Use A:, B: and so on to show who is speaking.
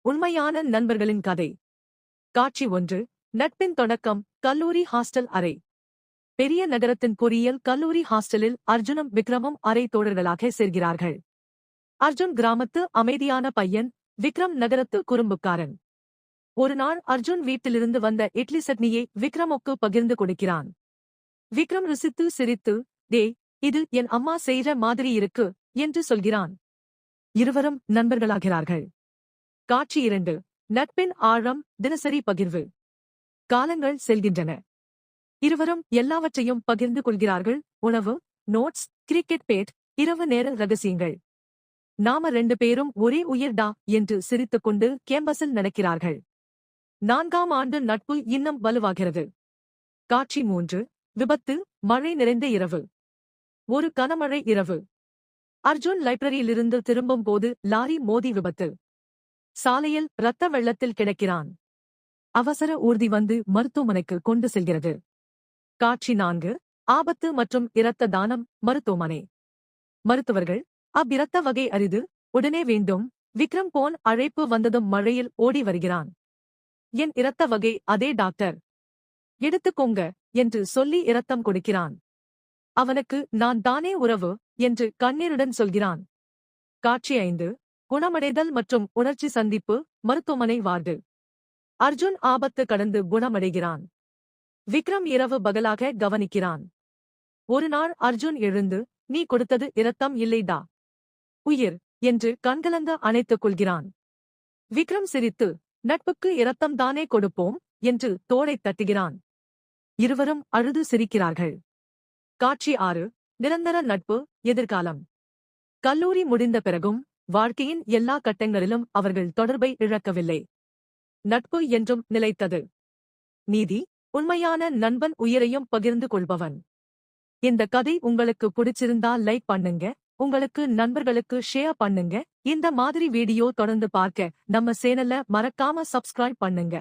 A: உண்மையான நண்பர்களின் கதை. காட்சி 1. நட்பின் தொடக்கம். கல்லூரி ஹாஸ்டல் அறை. பெரிய நகரத்தின் பொறியியல் கல்லூரி ஹாஸ்டலில் அர்ஜுனும் விக்ரமும் அறை தோழர்களாக சேர்கிறார்கள். அர்ஜுன் கிராமத்து அமைதியான பையன், விக்ரம் நகரத்து குறும்புக்காரன். ஒரு நாள் அர்ஜுன் வீட்டிலிருந்து வந்த இட்லி சட்னியை விக்ரமுக்கு பகிர்ந்து கொடுக்கிறான். விக்ரம் ருசித்து சிரித்து, "டேய், இது என் அம்மா செய்ற மாதிரி இருக்கு" என்று சொல்கிறான். இருவரும் நண்பர்களாகிறார்கள். காட்சி 2. நட்பின் ஆழம். தினசரி பகிர்வு. காலங்கள் செல்கின்றன. இருவரும் எல்லாவற்றையும் பகிர்ந்து கொள்கிறார்கள். உணவு, நோட்ஸ், கிரிக்கெட் பேட், இரவு நேர ரகசியங்கள். நாம 2 பேரும் ஒரே உயிர்டா என்று சிரித்துக்கொண்டு கேம்பஸில் நடக்கிறார்கள். 4ஆம் ஆண்டு நட்பு இன்னும் வலுவாகிறது. காட்சி 3. விபத்து. மழை நிறைந்த இரவு. ஒரு கனமழை இரவு. அர்ஜுன் லைப்ரரியிலிருந்து திரும்பும் போது லாரி மோதி விபத்து. சாலையில் இரத்த வெள்ளத்தில் கிடக்கிறான். அவசர ஊர்தி வந்து மருத்துவமனைக்கு கொண்டு செல்கிறது. காட்சி 4. ஆபத்து மற்றும் இரத்த தானம். மருத்துவமனை. மருத்துவர்கள், இரத்த வகை அரிது, உடனே வேண்டும். விக்ரம் போன் அழைப்பு வந்ததும் மழையில் ஓடி வருகிறான். என் இரத்த வகை அதே டாக்டர். எடுத்துக்கோங்க என்று சொல்லி இரத்தம் கொடுக்கிறான். அவனுக்கு நான் தானே உறவு என்று கண்ணீருடன் சொல்கிறான். காட்சி 5. குணமடைதல் மற்றும் உணர்ச்சி சந்திப்பு. மருத்துவமனை வார்டு. அர்ஜுன் ஆபத்து கடந்து குணமடைகிறான். விக்ரம் இரவு பகலாக கவனிக்கிறான். ஒரு நாள் அர்ஜுன் எழுந்து, "நீ கொடுத்தது இரத்தம் இல்லைடா, உயிர்" என்று கண்கலங்க அணைத்துக் கொள்கிறான். விக்ரம் சிரித்து, "நட்புக்கு இரத்தம் தானே கொடுப்போம்" என்று தோளைத் தட்டுகிறான். இருவரும் அழுது சிரிக்கிறார்கள். காட்சி 6. நிரந்தர நட்பு. எதிர்காலம். கல்லூரி முடிந்த பிறகும் வாழ்க்கையின் எல்லா கட்டங்களிலும் அவர்கள் தொடர்பை இழக்கவில்லை. நட்பு என்றும் நிலைத்தது. நீதி. உண்மையான நண்பன் உயிரையும் பகிர்ந்து கொள்பவன். இந்த கதை உங்களுக்கு பிடிச்சிருந்தா லைக் பண்ணுங்க, உங்களுக்கு நண்பர்களுக்கு ஷேர் பண்ணுங்க. இந்த மாதிரி வீடியோ தொடர்ந்து பார்க்க நம்ம சேனலை மறக்காம சப்ஸ்கிரைப் பண்ணுங்க.